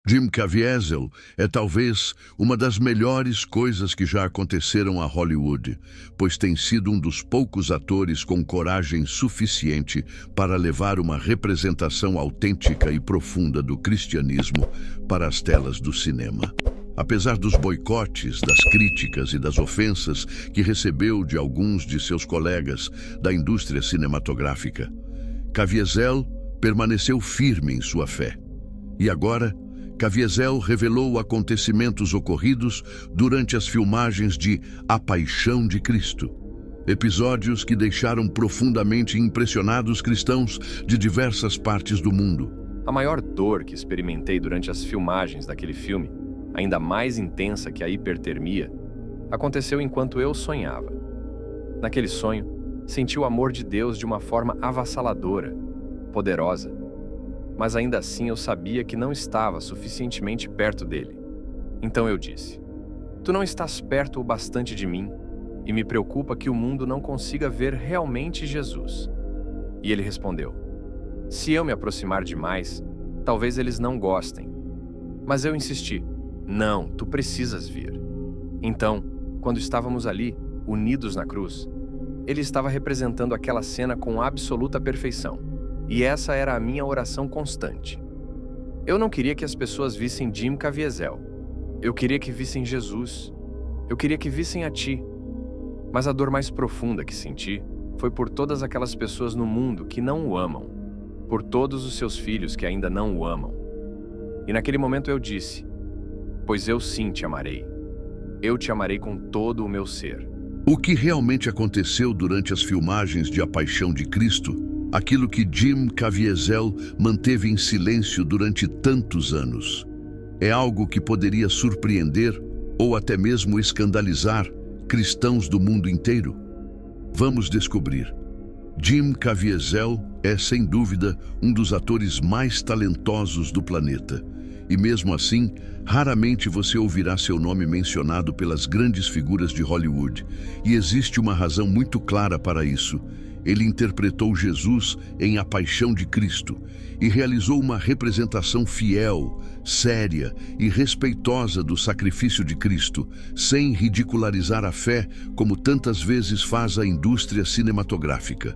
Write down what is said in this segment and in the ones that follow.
Jim Caviezel é talvez uma das melhores coisas que já aconteceram a Hollywood, pois tem sido um dos poucos atores com coragem suficiente para levar uma representação autêntica e profunda do cristianismo para as telas do cinema. Apesar dos boicotes, das críticas e das ofensas que recebeu de alguns de seus colegas da indústria cinematográfica, Caviezel permaneceu firme em sua fé. E agora, Caviezel revelou acontecimentos ocorridos durante as filmagens de A Paixão de Cristo. Episódios que deixaram profundamente impressionados cristãos de diversas partes do mundo. A maior dor que experimentei durante as filmagens daquele filme, ainda mais intensa que a hipertermia, aconteceu enquanto eu sonhava. Naquele sonho, senti o amor de Deus de uma forma avassaladora, poderosa. Mas ainda assim eu sabia que não estava suficientemente perto dele. Então eu disse: "Tu não estás perto o bastante de mim, e me preocupa que o mundo não consiga ver realmente Jesus." E ele respondeu: "Se eu me aproximar demais, talvez eles não gostem." Mas eu insisti: "Não, tu precisas vir." Então, quando estávamos ali, unidos na cruz, ele estava representando aquela cena com absoluta perfeição. E essa era a minha oração constante. Eu não queria que as pessoas vissem Jim Caviezel. Eu queria que vissem Jesus. Eu queria que vissem a ti. Mas a dor mais profunda que senti foi por todas aquelas pessoas no mundo que não o amam, por todos os seus filhos que ainda não o amam. E naquele momento eu disse: "Pois eu sim te amarei. Eu te amarei com todo o meu ser." O que realmente aconteceu durante as filmagens de A Paixão de Cristo, aquilo que Jim Caviezel manteve em silêncio durante tantos anos, é algo que poderia surpreender ou até mesmo escandalizar cristãos do mundo inteiro? Vamos descobrir. Jim Caviezel é, sem dúvida, um dos atores mais talentosos do planeta. E mesmo assim, raramente você ouvirá seu nome mencionado pelas grandes figuras de Hollywood. E existe uma razão muito clara para isso. Ele interpretou Jesus em A Paixão de Cristo e realizou uma representação fiel, séria e respeitosa do sacrifício de Cristo, sem ridicularizar a fé como tantas vezes faz a indústria cinematográfica.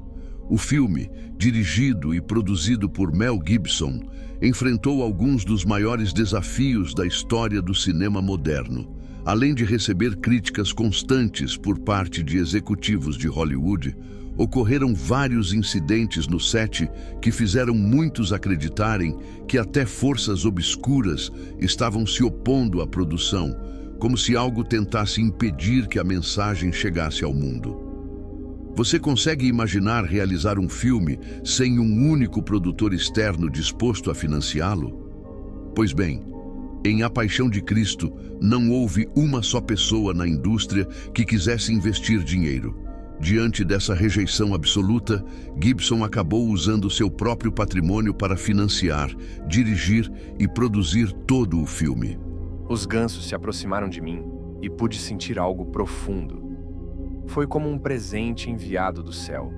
O filme, dirigido e produzido por Mel Gibson, enfrentou alguns dos maiores desafios da história do cinema moderno. Além de receber críticas constantes por parte de executivos de Hollywood, ocorreram vários incidentes no set que fizeram muitos acreditarem que até forças obscuras estavam se opondo à produção, como se algo tentasse impedir que a mensagem chegasse ao mundo. Você consegue imaginar realizar um filme sem um único produtor externo disposto a financiá-lo? Pois bem, em A Paixão de Cristo, não houve uma só pessoa na indústria que quisesse investir dinheiro. Diante dessa rejeição absoluta, Gibson acabou usando seu próprio patrimônio para financiar, dirigir e produzir todo o filme. Os gansos se aproximaram de mim e pude sentir algo profundo. Foi como um presente enviado do céu.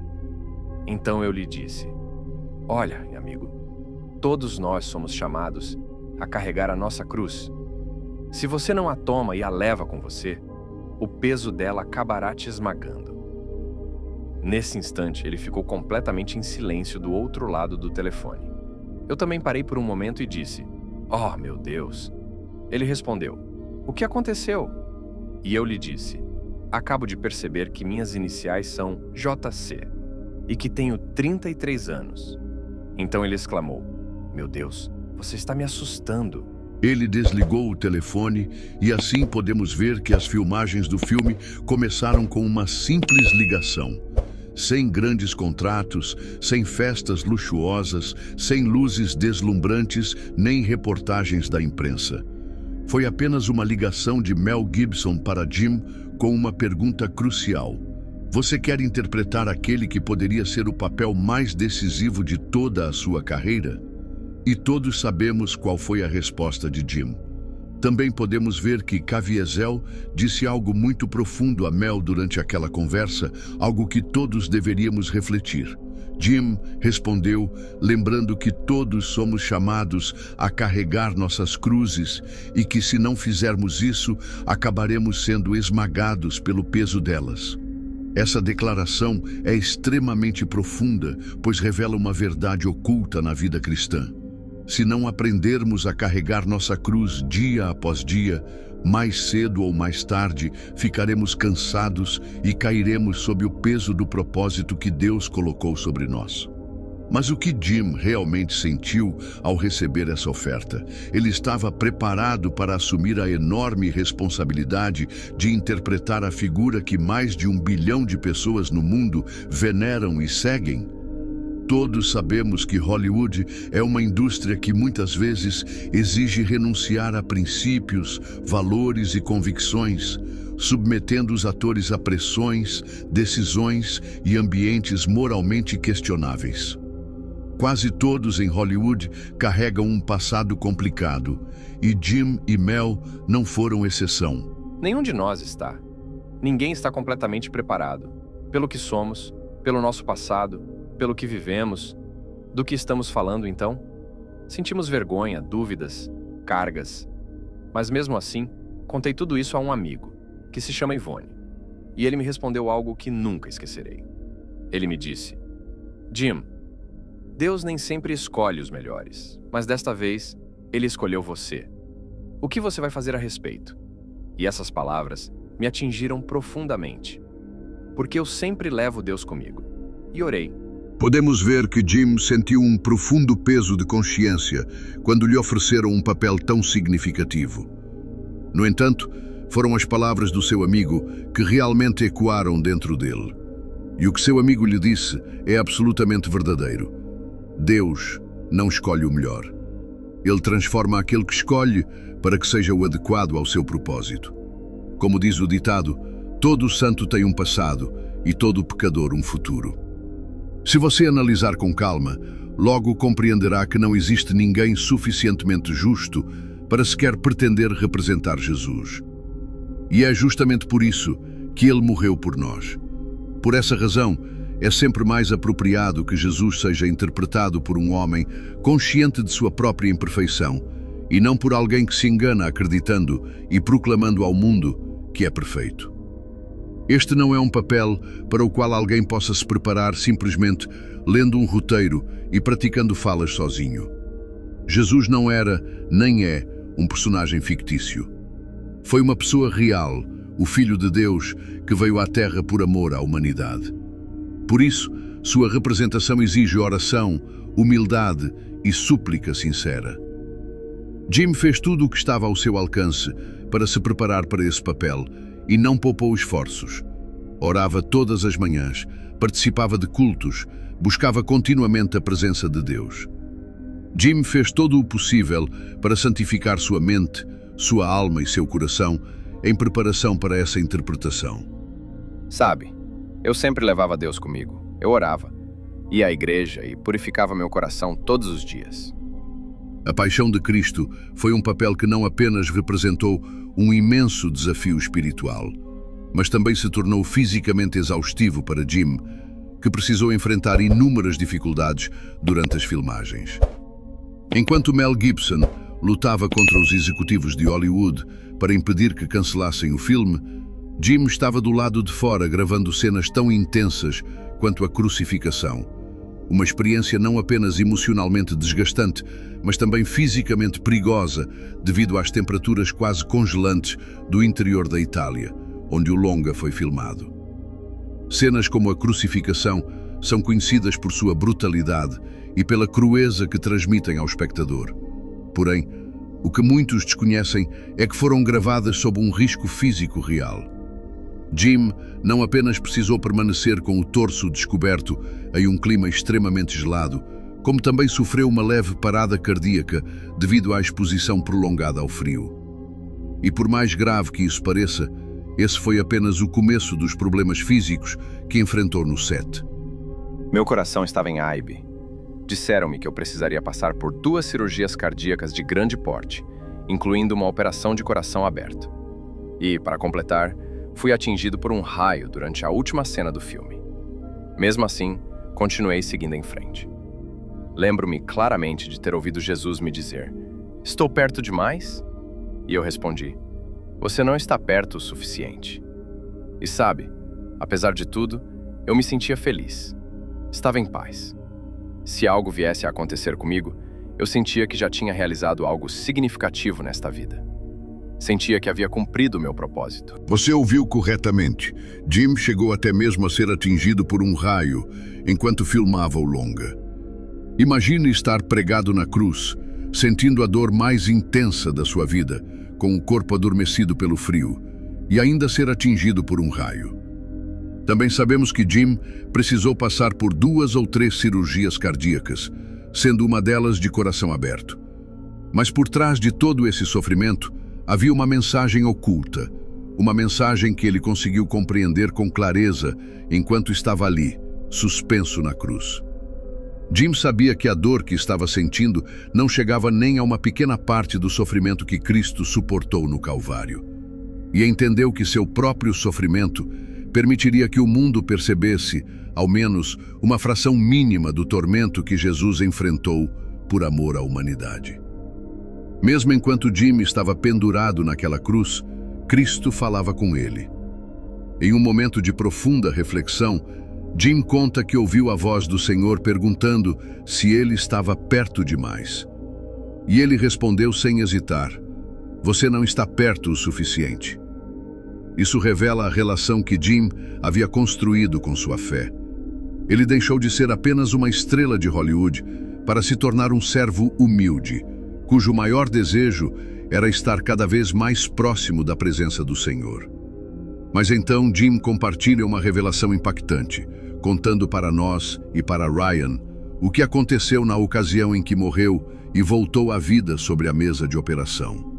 Então eu lhe disse: "Olha, amigo, todos nós somos chamados a carregar a nossa cruz. Se você não a toma e a leva com você, o peso dela acabará te esmagando." Nesse instante, ele ficou completamente em silêncio do outro lado do telefone. Eu também parei por um momento e disse: "Oh, meu Deus." Ele respondeu: "O que aconteceu?" E eu lhe disse: "Acabo de perceber que minhas iniciais são JC e que tenho 33 anos." Então ele exclamou: "Meu Deus, você está me assustando." Ele desligou o telefone e assim podemos ver que as filmagens do filme começaram com uma simples ligação. Sem grandes contratos, sem festas luxuosas, sem luzes deslumbrantes, nem reportagens da imprensa. Foi apenas uma ligação de Mel Gibson para Jim com uma pergunta crucial. Você quer interpretar aquele que poderia ser o papel mais decisivo de toda a sua carreira? E todos sabemos qual foi a resposta de Jim. Também podemos ver que Caviezel disse algo muito profundo a Mel durante aquela conversa, algo que todos deveríamos refletir. Jim respondeu, lembrando que todos somos chamados a carregar nossas cruzes e que, se não fizermos isso, acabaremos sendo esmagados pelo peso delas. Essa declaração é extremamente profunda, pois revela uma verdade oculta na vida cristã. Se não aprendermos a carregar nossa cruz dia após dia, mais cedo ou mais tarde ficaremos cansados e cairemos sob o peso do propósito que Deus colocou sobre nós. Mas o que Jim realmente sentiu ao receber essa oferta? Ele estava preparado para assumir a enorme responsabilidade de interpretar a figura que mais de 1 bilhão de pessoas no mundo veneram e seguem? Todos sabemos que Hollywood é uma indústria que muitas vezes exige renunciar a princípios, valores e convicções, submetendo os atores a pressões, decisões e ambientes moralmente questionáveis. Quase todos em Hollywood carregam um passado complicado, e Jim e Mel não foram exceção. Nenhum de nós está. Ninguém está completamente preparado. Pelo que somos, pelo nosso passado, pelo que vivemos. Do que estamos falando, então? Sentimos vergonha, dúvidas, cargas. Mas mesmo assim, contei tudo isso a um amigo, que se chama Ivone. E ele me respondeu algo que nunca esquecerei. Ele me disse: Jim, Deus nem sempre escolhe os melhores, mas desta vez, Ele escolheu você. O que você vai fazer a respeito? E essas palavras me atingiram profundamente, porque eu sempre levo Deus comigo. E orei. Podemos ver que Jim sentiu um profundo peso de consciência quando lhe ofereceram um papel tão significativo. No entanto, foram as palavras do seu amigo que realmente ecoaram dentro dele. E o que seu amigo lhe disse é absolutamente verdadeiro. Deus não escolhe o melhor. Ele transforma aquele que escolhe para que seja o adequado ao seu propósito. Como diz o ditado, todo santo tem um passado e todo pecador um futuro. Se você analisar com calma, logo compreenderá que não existe ninguém suficientemente justo para sequer pretender representar Jesus. E é justamente por isso que ele morreu por nós. Por essa razão, é sempre mais apropriado que Jesus seja interpretado por um homem consciente de sua própria imperfeição e não por alguém que se engana acreditando e proclamando ao mundo que é perfeito. Este não é um papel para o qual alguém possa se preparar simplesmente lendo um roteiro e praticando falas sozinho. Jesus não era, nem é, um personagem fictício. Foi uma pessoa real, o Filho de Deus, que veio à Terra por amor à humanidade. Por isso, sua representação exige oração, humildade e súplica sincera. Jim fez tudo o que estava ao seu alcance para se preparar para esse papel e não poupou esforços. Orava todas as manhãs, participava de cultos, buscava continuamente a presença de Deus. Jim fez todo o possível para santificar sua mente, sua alma e seu coração em preparação para essa interpretação. Sabe, eu sempre levava Deus comigo. Eu orava, ia à igreja e purificava meu coração todos os dias. A paixão de Cristo foi um papel que não apenas representou um imenso desafio espiritual, mas também se tornou fisicamente exaustivo para Jim, que precisou enfrentar inúmeras dificuldades durante as filmagens. Enquanto Mel Gibson lutava contra os executivos de Hollywood para impedir que cancelassem o filme, Jim estava do lado de fora gravando cenas tão intensas quanto a crucificação. Uma experiência não apenas emocionalmente desgastante, mas também fisicamente perigosa devido às temperaturas quase congelantes do interior da Itália, onde o longa foi filmado. Cenas como a crucificação são conhecidas por sua brutalidade e pela crueza que transmitem ao espectador. Porém, o que muitos desconhecem é que foram gravadas sob um risco físico real. Jim não apenas precisou permanecer com o torso descoberto em um clima extremamente gelado, como também sofreu uma leve parada cardíaca devido à exposição prolongada ao frio. E por mais grave que isso pareça, esse foi apenas o começo dos problemas físicos que enfrentou no set. Meu coração estava em AIB. Disseram-me que eu precisaria passar por 2 cirurgias cardíacas de grande porte, incluindo uma operação de coração aberto. E, para completar, fui atingido por um raio durante a última cena do filme. Mesmo assim, Continuei seguindo em frente. Lembro-me claramente de ter ouvido Jesus me dizer: "Estou perto demais?" E eu respondi: "Você não está perto o suficiente." E sabe, apesar de tudo, eu me sentia feliz. Estava em paz. Se algo viesse a acontecer comigo, eu sentia que já tinha realizado algo significativo nesta vida. Sentia que havia cumprido o meu propósito. Você ouviu corretamente. Jim chegou até mesmo a ser atingido por um raio enquanto filmava o longa. Imagine estar pregado na cruz, sentindo a dor mais intensa da sua vida, com o corpo adormecido pelo frio, e ainda ser atingido por um raio. Também sabemos que Jim precisou passar por 2 ou 3 cirurgias cardíacas, sendo uma delas de coração aberto. Mas por trás de todo esse sofrimento, havia uma mensagem oculta, uma mensagem que ele conseguiu compreender com clareza enquanto estava ali, suspenso na cruz. Jim sabia que a dor que estava sentindo não chegava nem a uma pequena parte do sofrimento que Cristo suportou no Calvário. E entendeu que seu próprio sofrimento permitiria que o mundo percebesse, ao menos, uma fração mínima do tormento que Jesus enfrentou por amor à humanidade. Mesmo enquanto Jim estava pendurado naquela cruz, Cristo falava com ele. Em um momento de profunda reflexão, Jim conta que ouviu a voz do Senhor perguntando se ele estava perto demais. E ele respondeu sem hesitar: "Você não está perto o suficiente." Isso revela a relação que Jim havia construído com sua fé. Ele deixou de ser apenas uma estrela de Hollywood para se tornar um servo humilde, cujo maior desejo era estar cada vez mais próximo da presença do Senhor. Mas então Jim compartilha uma revelação impactante, contando para nós e para Ryan o que aconteceu na ocasião em que morreu e voltou à vida sobre a mesa de operação.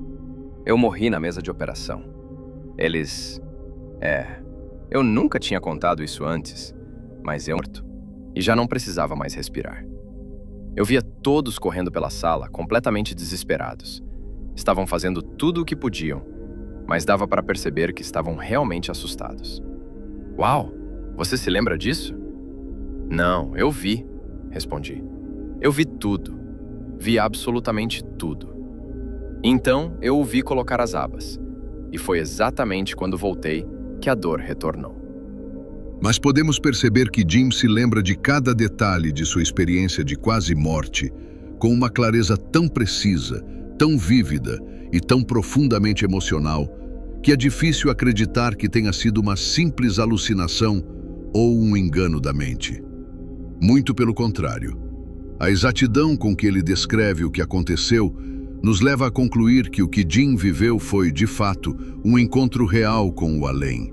Eu morri na mesa de operação. Eu nunca tinha contado isso antes, mas eu morto e já não precisava mais respirar. Eu via todos correndo pela sala, completamente desesperados. Estavam fazendo tudo o que podiam, mas dava para perceber que estavam realmente assustados. "Uau, você se lembra disso?" "Não, eu vi", respondi. "Eu vi tudo. Vi absolutamente tudo." Então eu o vi colocar as abas. E foi exatamente quando voltei que a dor retornou. Mas podemos perceber que Jim se lembra de cada detalhe de sua experiência de quase morte, com uma clareza tão precisa, tão vívida e tão profundamente emocional, que é difícil acreditar que tenha sido uma simples alucinação ou um engano da mente. Muito pelo contrário. A exatidão com que ele descreve o que aconteceu nos leva a concluir que o que Jim viveu foi, de fato, um encontro real com o além.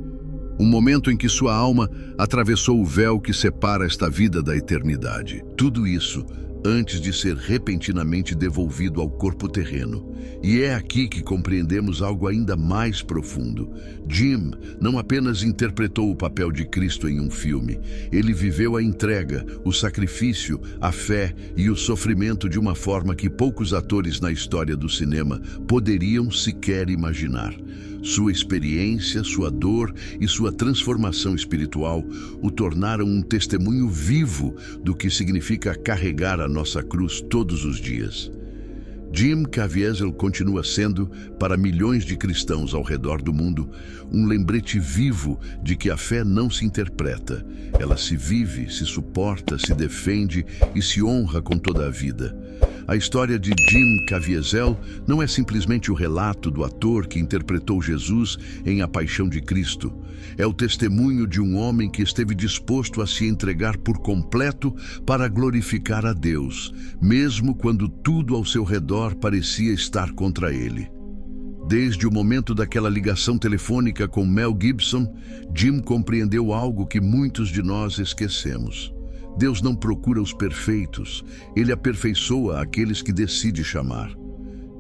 Um momento em que sua alma atravessou o véu que separa esta vida da eternidade. Tudo isso antes de ser repentinamente devolvido ao corpo terreno. E é aqui que compreendemos algo ainda mais profundo. Jim não apenas interpretou o papel de Cristo em um filme, ele viveu a entrega, o sacrifício, a fé e o sofrimento de uma forma que poucos atores na história do cinema poderiam sequer imaginar. Sua experiência, sua dor e sua transformação espiritual o tornaram um testemunho vivo do que significa carregar a nossa cruz todos os dias. Jim Caviezel continua sendo, para milhões de cristãos ao redor do mundo, um lembrete vivo de que a fé não se interpreta. Ela se vive, se suporta, se defende e se honra com toda a vida. A história de Jim Caviezel não é simplesmente o relato do ator que interpretou Jesus em A Paixão de Cristo. É o testemunho de um homem que esteve disposto a se entregar por completo para glorificar a Deus, mesmo quando tudo ao seu redor parecia estar contra ele. Desde o momento daquela ligação telefônica com Mel Gibson, Jim compreendeu algo que muitos de nós esquecemos. Deus não procura os perfeitos, Ele aperfeiçoa aqueles que decide chamar.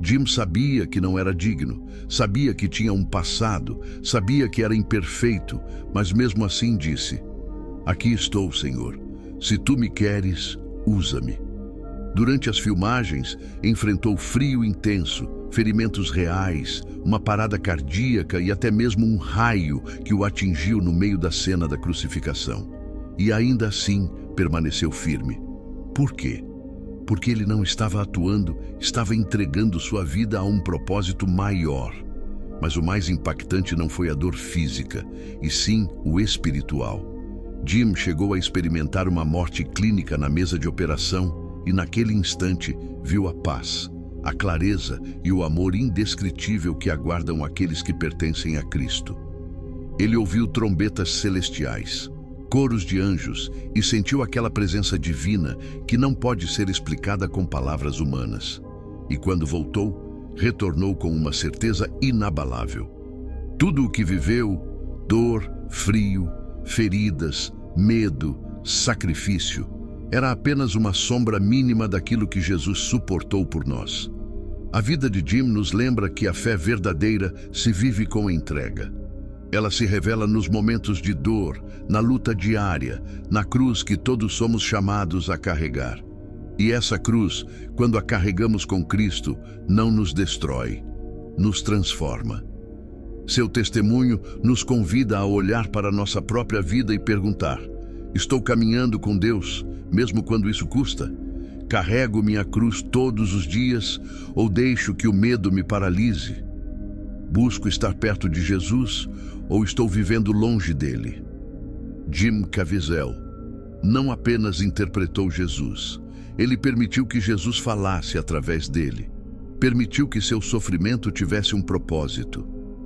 Jim sabia que não era digno, sabia que tinha um passado, sabia que era imperfeito, mas mesmo assim disse: "Aqui estou, Senhor. Se Tu me queres, usa-me." Durante as filmagens, enfrentou frio intenso, ferimentos reais, uma parada cardíaca e até mesmo um raio que o atingiu no meio da cena da crucificação. E ainda assim, permaneceu firme. Por quê? Porque ele não estava atuando, estava entregando sua vida a um propósito maior. Mas o mais impactante não foi a dor física, e sim o espiritual. Jim chegou a experimentar uma morte clínica na mesa de operação e naquele instante viu a paz, a clareza e o amor indescritível que aguardam aqueles que pertencem a Cristo. Ele ouviu trombetas celestiais, coros de anjos e sentiu aquela presença divina que não pode ser explicada com palavras humanas. E quando voltou, retornou com uma certeza inabalável. Tudo o que viveu, dor, frio, feridas, medo, sacrifício, era apenas uma sombra mínima daquilo que Jesus suportou por nós. A vida de Jim nos lembra que a fé verdadeira se vive com entrega. Ela se revela nos momentos de dor, na luta diária, na cruz que todos somos chamados a carregar. E essa cruz, quando a carregamos com Cristo, não nos destrói, nos transforma. Seu testemunho nos convida a olhar para nossa própria vida e perguntar: estou caminhando com Deus, mesmo quando isso custa? Carrego minha cruz todos os dias ou deixo que o medo me paralise? Busco estar perto de Jesus ou estou vivendo longe dele? Jim Caviezel não apenas interpretou Jesus, ele permitiu que Jesus falasse através dele. Permitiu que seu sofrimento tivesse um propósito.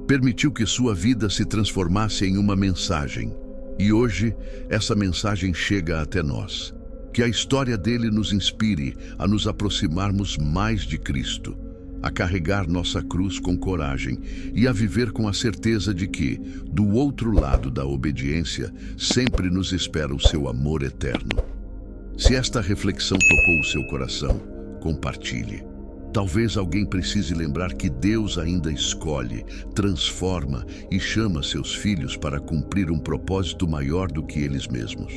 Permitiu que sua vida se transformasse em uma mensagem. E hoje, essa mensagem chega até nós. Que a história dele nos inspire a nos aproximarmos mais de Cristo, a carregar nossa cruz com coragem e a viver com a certeza de que, do outro lado da obediência, sempre nos espera o seu amor eterno. Se esta reflexão tocou o seu coração, compartilhe. Talvez alguém precise lembrar que Deus ainda escolhe, transforma e chama seus filhos para cumprir um propósito maior do que eles mesmos.